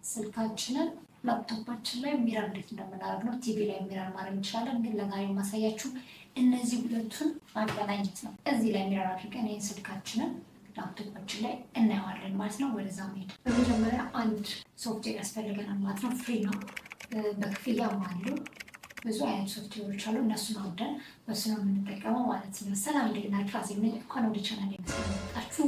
ስልካችንን ላፕቶፓችን ላይ ሚረር እንዴት እንደምናደርግ ነው። ቲቪ ላይ ሚረር ማድረግ እንችላለን፣ ግን ለዛሬ የማሳያችሁ እነዚህ ሁለቱን ማገናኘት ነው። እዚህ ላይ ሚረር አድርገን ይህን ስልካችንን ላፕቶፓችን ላይ እናየዋለን ማለት ነው። ወደዛ መሄድ በመጀመሪያ አንድ ሶፍትዌር ያስፈልገናል ማለት ነው። ፍሪ ነው፣ በክፍያም አሉ። ብዙ አይነት ሶፍትዌሮች አሉ። እነሱን አውርደን በሱ ነው የምንጠቀመው ማለት ነው። ሰላም እንዴት ናችሁ? እንኳን ወደ ቻናል የመጣችሁ።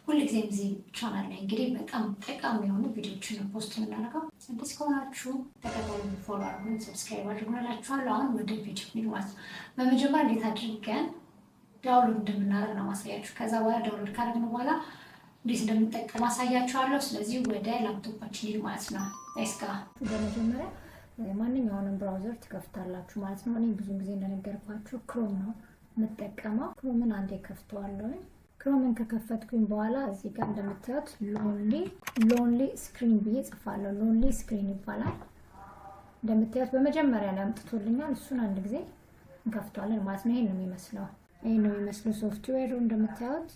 ሁልጊዜ ጊዜ ቻናል ላይ እንግዲህ በጣም ጠቃሚ የሆኑ ቪዲዮዎችን ፖስት የምናደርገው። አዲስ ከሆናችሁ ተከታተሉ፣ ፎሎ አድርጉን፣ ሰብስክራይብ አድርጉላችኋለሁ። አሁን ወደ ቪዲዮ ሄድ ማለት ነው። በመጀመሪያ እንዴት አድርገን ዳውንሎድ እንደምናደርግ ነው ማሳያችሁ። ከዛ በኋላ ዳውንሎድ ካደረግን በኋላ እንዴት እንደምንጠቀም አሳያችኋለሁ። ስለዚህ ወደ ላፕቶፓችን ሄድ ማለት ነው። እስካ በመጀመሪያ ማንኛውንም ብራውዘር ትከፍታላችሁ ማለት ነው። እኔ ብዙ ጊዜ እንደነገርኳችሁ ክሮም ነው የምጠቀመው። ክሮምን አንዴ ከፍተዋለሁ። ክሮምን ከከፈትኩኝ በኋላ እዚህ ጋር እንደምታዩት ሎንሊ ስክሪን ብዬ ጽፋለሁ። ሎንሊ ስክሪን ይባላል። እንደምታዩት በመጀመሪያ ላይ አምጥቶልኛል። እሱን አንድ ጊዜ እንከፍተዋለን ማለት ነው። ይሄን ነው የሚመስለው ሶፍትዌሩ እንደምታዩት።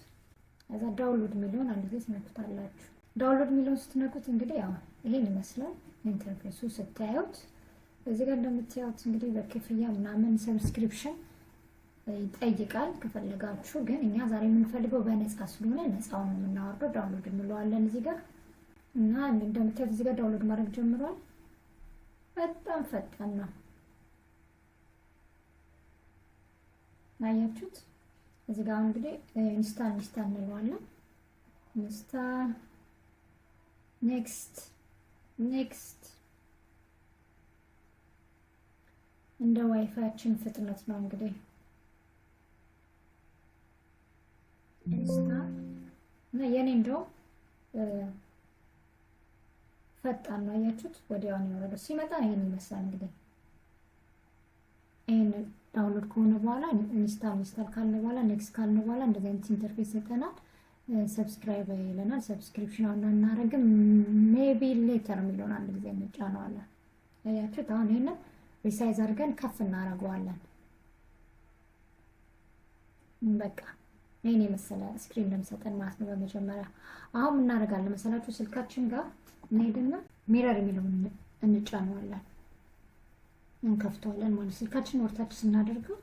እዛ ዳውንሎድ ሚሊዮን አንድ ጊዜ ትነኩታላችሁ። ዳውንሎድ ሚሊዮን ስትነኩት እንግዲህ ያው ይሄን ይመስላል ኢንተርፌሱ ስታዩት። እዚህ ጋር እንደምታዩት እንግዲህ በክፍያ ምናምን ሰብስክሪፕሽን ይጠይቃል ከፈለጋችሁ፣ ግን እኛ ዛሬ የምንፈልገው በነፃ ስለሆነ ነፃውን ነው የምናወርደው። ዳውንሎድ እንለዋለን እዚህ ጋር እና እንደምታዩት እዚህ ጋር ዳውንሎድ ማድረግ ጀምሯል። በጣም ፈጣን ነው። አያችሁት? እዚህ ጋር እንግዲህ ኢንስታል እንለዋለን። ኢንስታል ኔክስት እንደ ዋይፋይችን ፍጥነት ነው እንግዲህ ኢንስታል እና የኔ እንደው ፈጣን ነው። አያችሁት? ወዲያው ነው የወረደው። ሲመጣ ይሄን ይመስላል እንግዲህ። ይሄን ዳውንሎድ ከሆነ በኋላ ኢንስታል ካልን በኋላ ኔክስት ካልን በኋላ እንደዚህ አይነት ኢንተርፌስ ይሰጠናል። ሰብስክራይብ ይለናል። ሰብስክሪፕሽን አሁን እናደርግም ሜቢ ሌተር የሚለውን አንድ ጊዜ እንጫነዋለን። አያችሁት? አሁን ይሄንን ሪሳይዝ አድርገን ከፍ እናደርገዋለን። በቃ ይሄን የመሰለ ስክሪን እንደምሰጠን ማለት ነው። በመጀመሪያ አሁን እናደርጋለን መሰላችሁ ስልካችን ጋር እንሄድና ሚረር የሚለውን እንጫነዋለን፣ እንከፍተዋለን ማለት ስልካችን ወርታች ስናደርገው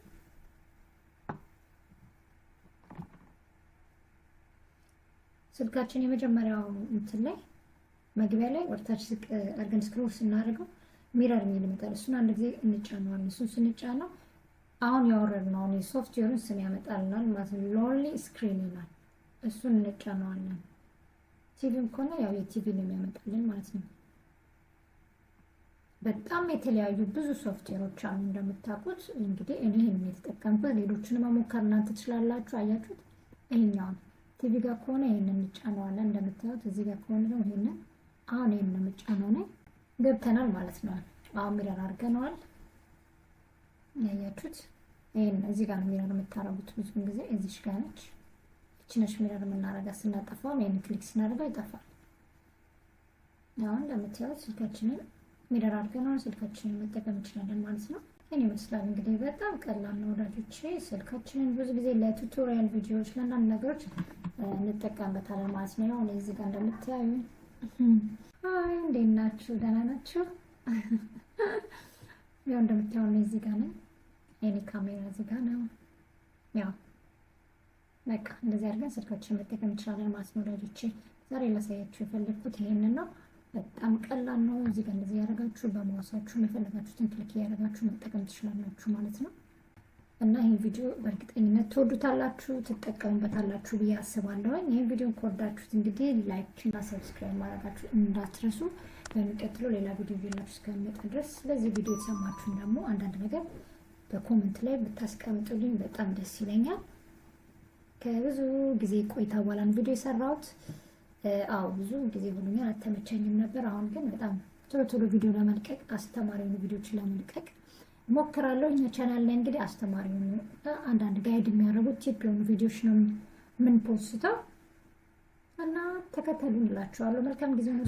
ስልካችን የመጀመሪያው እንትን ላይ መግቢያ ላይ ወርታች አድርገን ስክሮል ስናደርገው ሚረር የሚል ይመጣል። እሱን አንድ ጊዜ እንጫነዋለን። እሱን ስንጫነው አሁን ያወረድነው የሶፍትዌሩን ስም ያመጣልናል ማለት ነው። ሎንሊ ስክሪን ይላል። እሱን እንጫነዋለን። ቲቪም ከሆነ ያው የቲቪ ነው የሚያመጣልን ማለት ነው። በጣም የተለያዩ ብዙ ሶፍትዌሮች አሉ እንደምታውቁት። እንግዲህ እኔ ይሄን የተጠቀምኩት፣ ሌሎችንም መሞከር እናንተ ትችላላችሁ። አያችሁት? ይሄኛው ቲቪ ጋር ከሆነ ይሄንን እንጫነዋለን እንደምታዩት። እዚህ ጋር ከሆነ ደግሞ ይሄንን አሁን ይሄንን እንጫነው ነው ገብተናል ማለት ነው። አሁን ሚረር አድርገናል። ያያችሁት? ይሄን እዚህ ጋር ነው ሚረር የምታረጉት ብዙ ጊዜ እዚሽ ጋር ነች። እቺ ነች ሚረር የምናረጋት። ስናጠፋው ይሄን ክሊክ ስናደርገው ይጠፋል። አሁን እንደምታዩት ስልካችንን ሚረር አድርገናል። ስልካችንን መጠቀም እንችላለን ማለት ነው። ይሄን ይመስላል እንግዲህ። በጣም ቀላል ነው ወዳጆቼ። ስልካችንን ብዙ ጊዜ ለቱቶሪያል ቪዲዮዎች ለአንዳንድ ነገሮች እንጠቀምበታለን ማለት ነው። አሁን እዚህ ጋር እንደምታዩ አይ እንዴት ናችሁ? ደህና ናችሁ? ያው እንደምታዩ ነው እዚህ ጋር ነው የኔ ካሜራ እዚህ ጋር ነው። ያው በቃ እንደዚህ አድርገን ስልካችንን መጠቀም እንችላለን ማለት ነው ወዳጆቼ። ዛሬ ላሳያችሁ የፈለኩት ይሄንን ነው። በጣም ቀላል ነው። እዚህ ጋር እንደዚህ ያደርጋችሁ በማውሳችሁ የፈለጋችሁትን ክሊክ ያደርጋችሁ መጠቀም ትችላላችሁ ማለት ነው። እና ይሄን ቪዲዮ በእርግጠኝነት ትወዱታላችሁ፣ ትጠቀሙበታላችሁ ብዬ አስባለሁ። ይሄን ቪዲዮ ከወዳችሁት እንግዲህ ላይክ እና ሰብስክራይብ ማድረጋችሁ እንዳትረሱ። በሚቀጥለው ሌላ ቪዲዮ ይዤላችሁ እስከምመጣ ድረስ ስለዚህ ቪዲዮ የተሰማችሁን ደግሞ አንዳንድ ነገር በኮሜንት ላይ ብታስቀምጡልኝ በጣም ደስ ይለኛል። ከብዙ ጊዜ ቆይታ በኋላ ቪዲዮ የሰራሁት ብዙ ጊዜ ሆኖኛል፣ አልተመቸኝም ነበር። አሁን ግን በጣም ቶሎ ቪዲዮ ለመልቀቅ አስተማሪ የሆኑ ቪዲዮዎችን ለመልቀቅ ሞክራለሁ። እኛ ቻናል ላይ እንግዲህ አስተማሪ የሆኑ አንዳንድ ጋይድ የሚያደርጉት ቲፕ የሆኑ ቪዲዮዎች ነው ምን ፖስተው እና ተከተሉን እላችኋለሁ። መልካም ጊዜ ነው።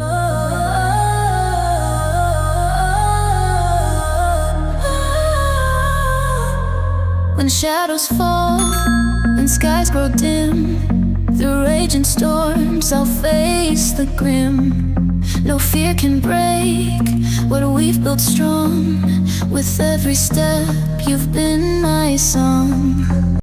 When shadows fall and skies grow dim, through raging storms I'll face the grim. No fear can break what we've built strong. With every step you've been my song.